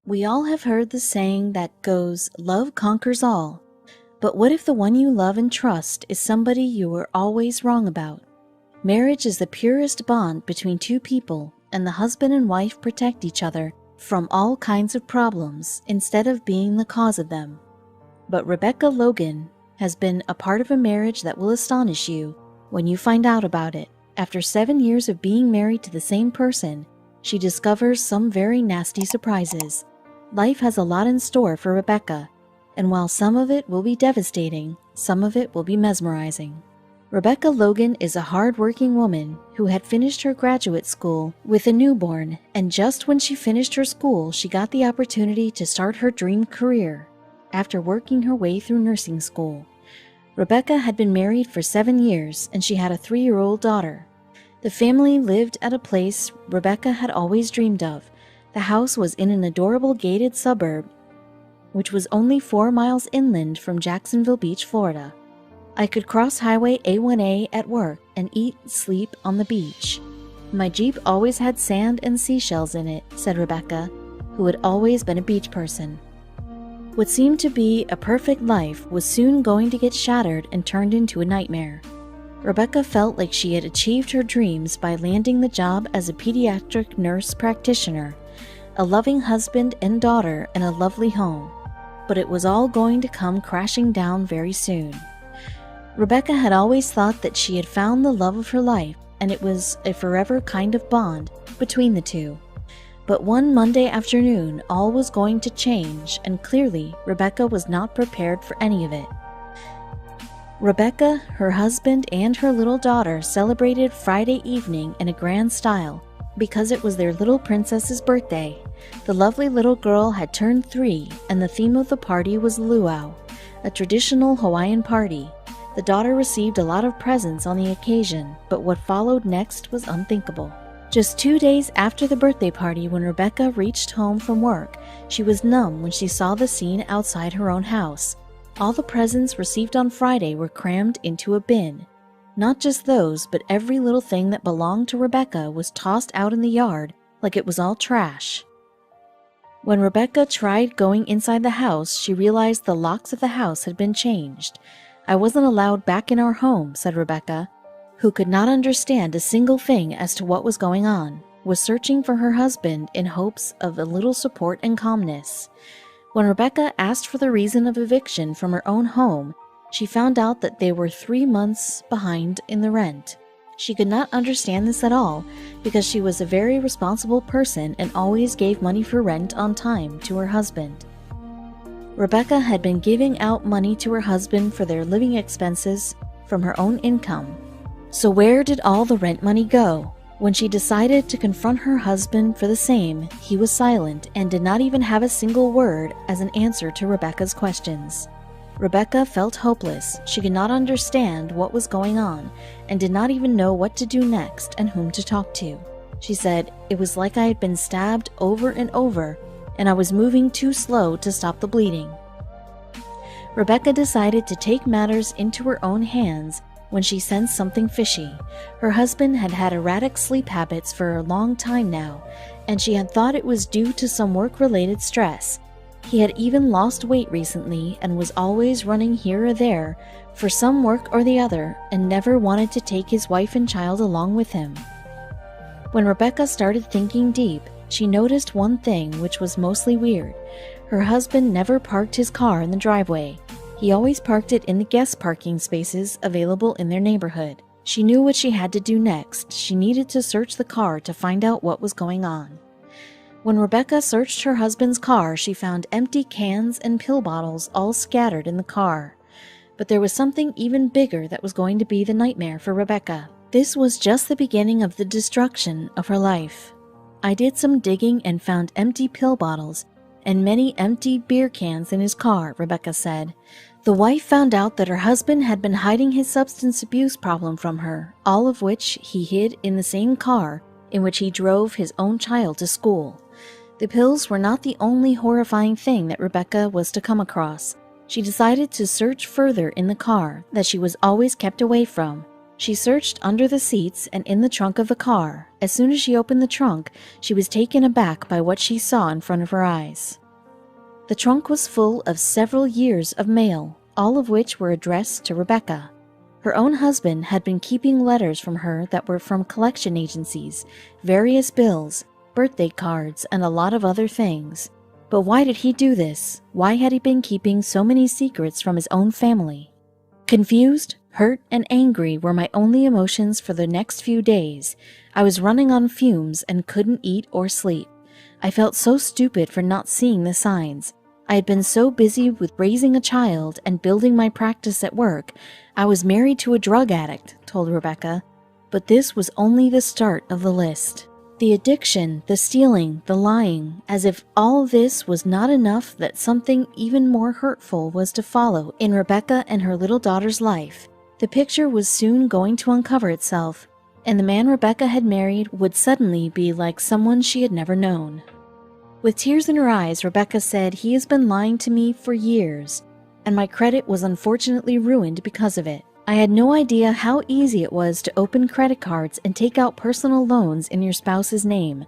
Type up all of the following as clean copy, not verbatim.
We all have heard the saying that goes, "Love conquers all." But what if the one you love and trust is somebody you were always wrong about? Marriage is the purest bond between two people, and the husband and wife protect each other from all kinds of problems instead of being the cause of them. But Rebecca Logan has been a part of a marriage that will astonish you when you find out about it. After 7 years of being married to the same person, she discovers some very nasty surprises. Life has a lot in store for Rebecca, and while some of it will be devastating, some of it will be mesmerizing. Rebecca Logan is a hard-working woman who had finished her graduate school with a newborn, and just when she finished her school, she got the opportunity to start her dream career after working her way through nursing school. Rebecca had been married for 7 years, and she had a 3-year-old daughter. The family lived at a place Rebecca had always dreamed of. The house was in an adorable gated suburb, which was only 4 miles inland from Jacksonville Beach, Florida. I could cross Highway A1A at work and eat, sleep on the beach. My Jeep always had sand and seashells in it, said Rebecca, who had always been a beach person. What seemed to be a perfect life was soon going to get shattered and turned into a nightmare. Rebecca felt like she had achieved her dreams by landing the job as a pediatric nurse practitioner, a loving husband and daughter, and a lovely home. But it was all going to come crashing down very soon. Rebecca had always thought that she had found the love of her life, and it was a forever kind of bond between the two. But one Monday afternoon, all was going to change, and clearly, Rebecca was not prepared for any of it. Rebecca, her husband, and her little daughter celebrated Friday evening in a grand style because it was their little princess's birthday. The lovely little girl had turned 3, and the theme of the party was luau, a traditional Hawaiian party. The daughter received a lot of presents on the occasion, but what followed next was unthinkable. Just 2 days after the birthday party, when Rebecca reached home from work, she was numb when she saw the scene outside her own house. All the presents received on Friday were crammed into a bin. Not just those, but every little thing that belonged to Rebecca was tossed out in the yard like it was all trash. When Rebecca tried going inside the house, she realized the locks of the house had been changed. "I wasn't allowed back in our home," said Rebecca, who could not understand a single thing as to what was going on, was searching for her husband in hopes of a little support and calmness. When Rebecca asked for the reason of eviction from her own home, she found out that they were 3 months behind in the rent. She could not understand this at all because she was a very responsible person and always gave money for rent on time to her husband. Rebecca had been giving out money to her husband for their living expenses from her own income. So where did all the rent money go? When she decided to confront her husband for the same, he was silent and did not even have a single word as an answer to Rebecca's questions. Rebecca felt hopeless. She could not understand what was going on and did not even know what to do next and whom to talk to. She said, "It was like I had been stabbed over and over, and I was moving too slow to stop the bleeding." Rebecca decided to take matters into her own hands when she sensed something fishy. Her husband had had erratic sleep habits for a long time now, and she had thought it was due to some work-related stress. He had even lost weight recently and was always running here or there for some work or the other and never wanted to take his wife and child along with him. When Rebecca started thinking deep, she noticed one thing which was mostly weird. Her husband never parked his car in the driveway. He always parked it in the guest parking spaces available in their neighborhood. She knew what she had to do next. She needed to search the car to find out what was going on. When Rebecca searched her husband's car, she found empty cans and pill bottles all scattered in the car. But there was something even bigger that was going to be the nightmare for Rebecca. This was just the beginning of the destruction of her life. "I did some digging and found empty pill bottles and many empty beer cans in his car," Rebecca said. The wife found out that her husband had been hiding his substance abuse problem from her, all of which he hid in the same car in which he drove his own child to school. The pills were not the only horrifying thing that Rebecca was to come across. She decided to search further in the car that she was always kept away from. She searched under the seats and in the trunk of the car. As soon as she opened the trunk, she was taken aback by what she saw in front of her eyes. The trunk was full of several years of mail, all of which were addressed to Rebecca. Her own husband had been keeping letters from her that were from collection agencies, various bills, birthday cards, and a lot of other things. But why did he do this? Why had he been keeping so many secrets from his own family? Confused, hurt, and angry were my only emotions for the next few days. I was running on fumes and couldn't eat or sleep. I felt so stupid for not seeing the signs. I had been so busy with raising a child and building my practice at work. I was married to a drug addict, told Rebecca. But this was only the start of the list. The addiction, the stealing, the lying, as if all this was not enough, that something even more hurtful was to follow in Rebecca and her little daughter's life. The picture was soon going to uncover itself, and the man Rebecca had married would suddenly be like someone she had never known. With tears in her eyes, Rebecca said, "He has been lying to me for years, and my credit was unfortunately ruined because of it. I had no idea how easy it was to open credit cards and take out personal loans in your spouse's name.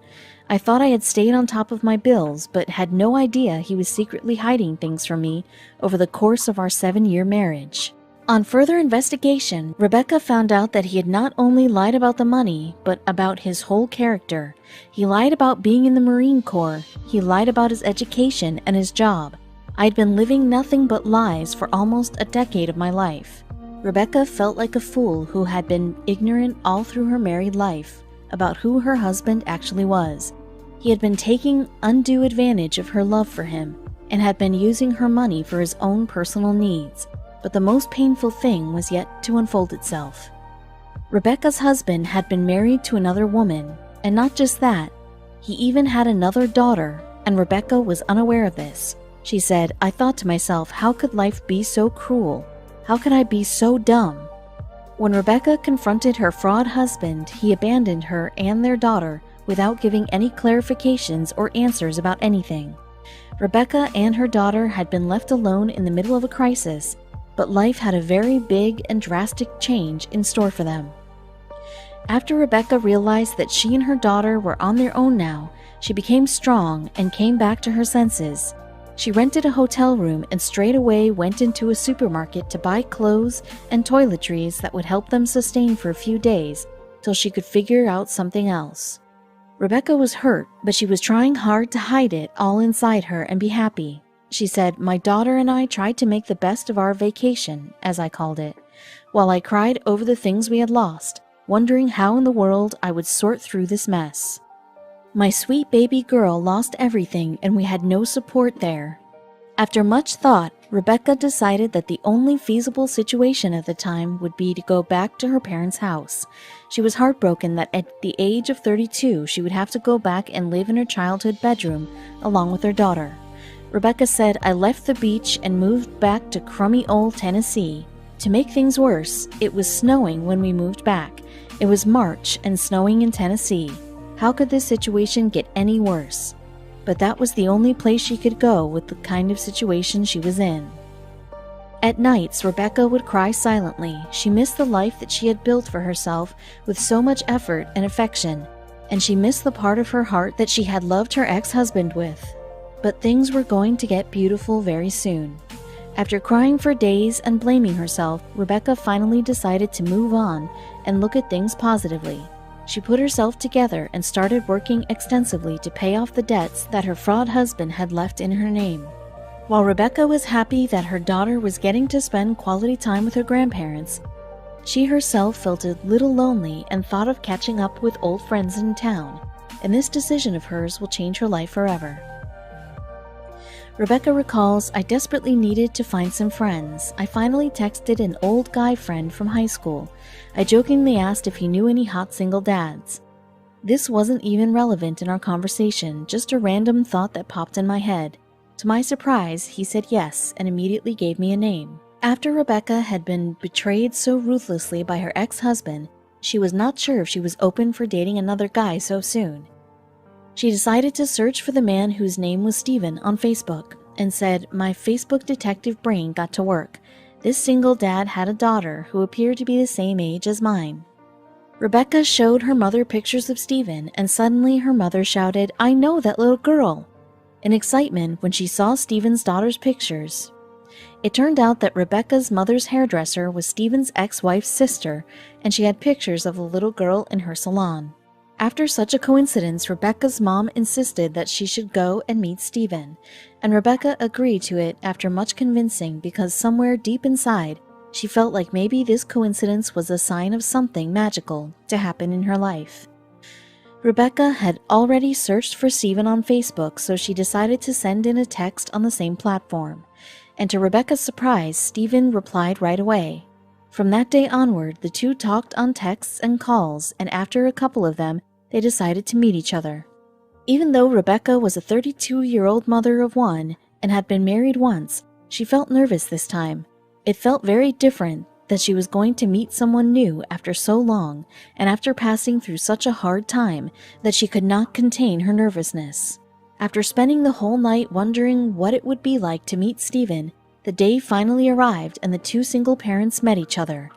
I thought I had stayed on top of my bills, but had no idea he was secretly hiding things from me over the course of our 7-year marriage." On further investigation, Rebecca found out that he had not only lied about the money, but about his whole character. He lied about being in the Marine Corps. He lied about his education and his job. I had been living nothing but lies for almost a decade of my life. Rebecca felt like a fool who had been ignorant all through her married life about who her husband actually was. He had been taking undue advantage of her love for him and had been using her money for his own personal needs. But the most painful thing was yet to unfold itself. Rebecca's husband had been married to another woman, and not just that, he even had another daughter, and Rebecca was unaware of this. She said, "I thought to myself, how could life be so cruel? How could I be so dumb?" When Rebecca confronted her fraud husband, he abandoned her and their daughter without giving any clarifications or answers about anything. Rebecca and her daughter had been left alone in the middle of a crisis, but life had a very big and drastic change in store for them. After Rebecca realized that she and her daughter were on their own now, she became strong and came back to her senses. She rented a hotel room and straight away went into a supermarket to buy clothes and toiletries that would help them sustain for a few days till she could figure out something else. Rebecca was hurt, but she was trying hard to hide it all inside her and be happy. She said, "My daughter and I tried to make the best of our vacation," as I called it, while I cried over the things we had lost, wondering how in the world I would sort through this mess. My sweet baby girl lost everything and we had no support there. After much thought, Rebecca decided that the only feasible situation at the time would be to go back to her parents' house. She was heartbroken that at the age of 32 she would have to go back and live in her childhood bedroom along with her daughter. Rebecca said, "I left the beach and moved back to crummy old Tennessee. To make things worse, it was snowing when we moved back. It was March and snowing in Tennessee. How could this situation get any worse?" But that was the only place she could go with the kind of situation she was in. At nights, Rebecca would cry silently. She missed the life that she had built for herself with so much effort and affection, and she missed the part of her heart that she had loved her ex-husband with. But things were going to get beautiful very soon. After crying for days and blaming herself, Rebecca finally decided to move on and look at things positively. She put herself together and started working extensively to pay off the debts that her fraud husband had left in her name. While Rebecca was happy that her daughter was getting to spend quality time with her grandparents, she herself felt a little lonely and thought of catching up with old friends in town, and this decision of hers will change her life forever. Rebecca recalls, "I desperately needed to find some friends. I finally texted an old guy friend from high school. I jokingly asked if he knew any hot single dads. This wasn't even relevant in our conversation, just a random thought that popped in my head. To my surprise, he said yes and immediately gave me a name." After Rebecca had been betrayed so ruthlessly by her ex-husband, she was not sure if she was open for dating another guy so soon. She decided to search for the man whose name was Steven on Facebook and said, "My Facebook detective brain got to work. This single dad had a daughter who appeared to be the same age as mine. Rebecca showed her mother pictures of Stephen, and suddenly her mother shouted, "I know that little girl!" in excitement when she saw Stephen's daughter's pictures. It turned out that Rebecca's mother's hairdresser was Stephen's ex-wife's sister, and she had pictures of the little girl in her salon. After such a coincidence, Rebecca's mom insisted that she should go and meet Stephen, and Rebecca agreed to it after much convincing because somewhere deep inside, she felt like maybe this coincidence was a sign of something magical to happen in her life. Rebecca had already searched for Stephen on Facebook, so she decided to send in a text on the same platform. And to Rebecca's surprise, Stephen replied right away. From that day onward, the two talked on texts and calls, and after a couple of them, they decided to meet each other. Even though Rebecca was a 32-year-old mother of one and had been married once, she felt nervous this time. It felt very different that she was going to meet someone new after so long, and after passing through such a hard time that she could not contain her nervousness. After spending the whole night wondering what it would be like to meet Stephen, the day finally arrived and the two single parents met each other.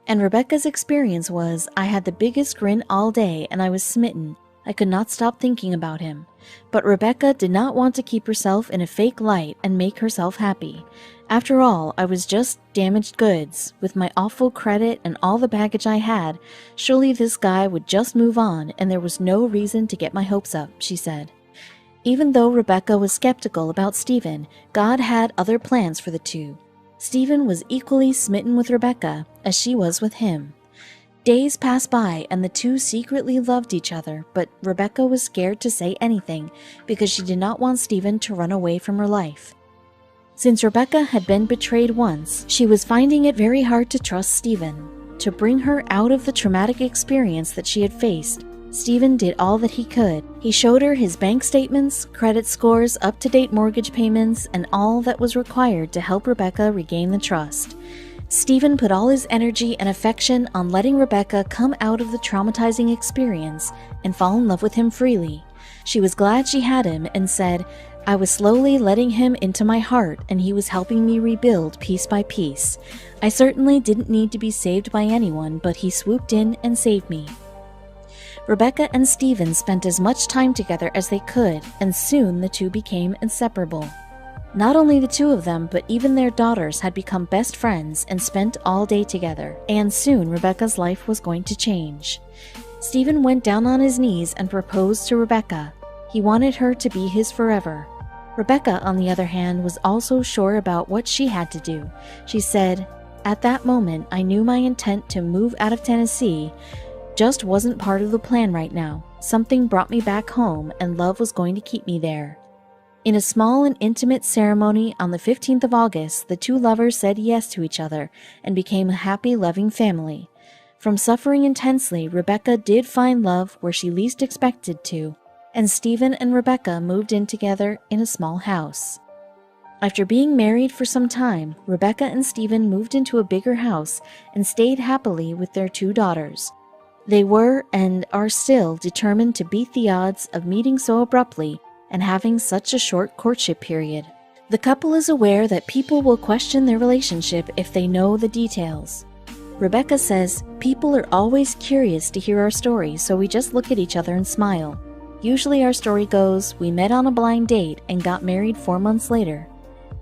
And Rebecca's experience was, I had the biggest grin all day and I was smitten. I could not stop thinking about him. But Rebecca did not want to keep herself in a fake light and make herself happy. After all, I was just damaged goods. With my awful credit and all the baggage I had, surely this guy would just move on and there was no reason to get my hopes up, she said. Even though Rebecca was skeptical about Stephen, God had other plans for the two. Stephen was equally smitten with Rebecca as she was with him. Days passed by and the two secretly loved each other, but Rebecca was scared to say anything because she did not want Stephen to run away from her life. Since Rebecca had been betrayed once, she was finding it very hard to trust Stephen. To bring her out of the traumatic experience that she had faced, Stephen did all that he could. He showed her his bank statements, credit scores, up-to-date mortgage payments, and all that was required to help Rebecca regain the trust. Stephen put all his energy and affection on letting Rebecca come out of the traumatizing experience and fall in love with him freely. She was glad she had him and said, "I was slowly letting him into my heart and he was helping me rebuild piece by piece. I certainly didn't need to be saved by anyone, but he swooped in and saved me." Rebecca and Stephen spent as much time together as they could, and soon the two became inseparable. Not only the two of them, but even their daughters had become best friends and spent all day together, and soon Rebecca's life was going to change. Stephen went down on his knees and proposed to Rebecca. He wanted her to be his forever. Rebecca, on the other hand, was also sure about what she had to do. She said, "At that moment, I knew my intent to move out of Tennessee just wasn't part of the plan right now. Something brought me back home, and love was going to keep me there." In a small and intimate ceremony on the 15th of August, the two lovers said yes to each other and became a happy, loving family. From suffering intensely, Rebecca did find love where she least expected to, and Stephen and Rebecca moved in together in a small house. After being married for some time, Rebecca and Stephen moved into a bigger house and stayed happily with their two daughters. They were and are still determined to beat the odds of meeting so abruptly and having such a short courtship period. The couple is aware that people will question their relationship if they know the details. Rebecca says, "People are always curious to hear our story, so we just look at each other and smile. Usually our story goes, we met on a blind date and got married 4 months later.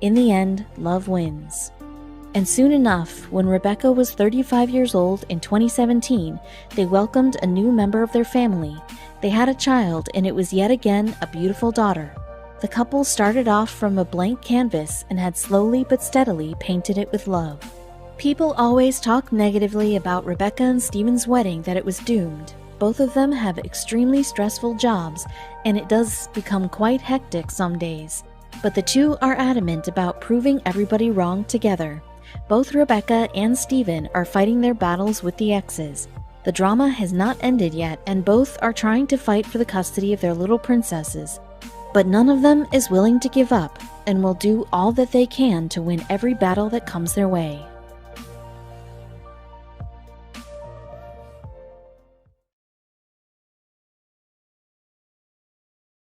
In the end, love wins." And soon enough, when Rebecca was 35 years old in 2017, they welcomed a new member of their family. They had a child, and it was yet again a beautiful daughter. The couple started off from a blank canvas and had slowly but steadily painted it with love. People always talk negatively about Rebecca and Stephen's wedding, that it was doomed. Both of them have extremely stressful jobs, and it does become quite hectic some days. But the two are adamant about proving everybody wrong together. Both Rebecca and Stephen are fighting their battles with the exes. The drama has not ended yet, and both are trying to fight for the custody of their little princesses. But none of them is willing to give up, and will do all that they can to win every battle that comes their way.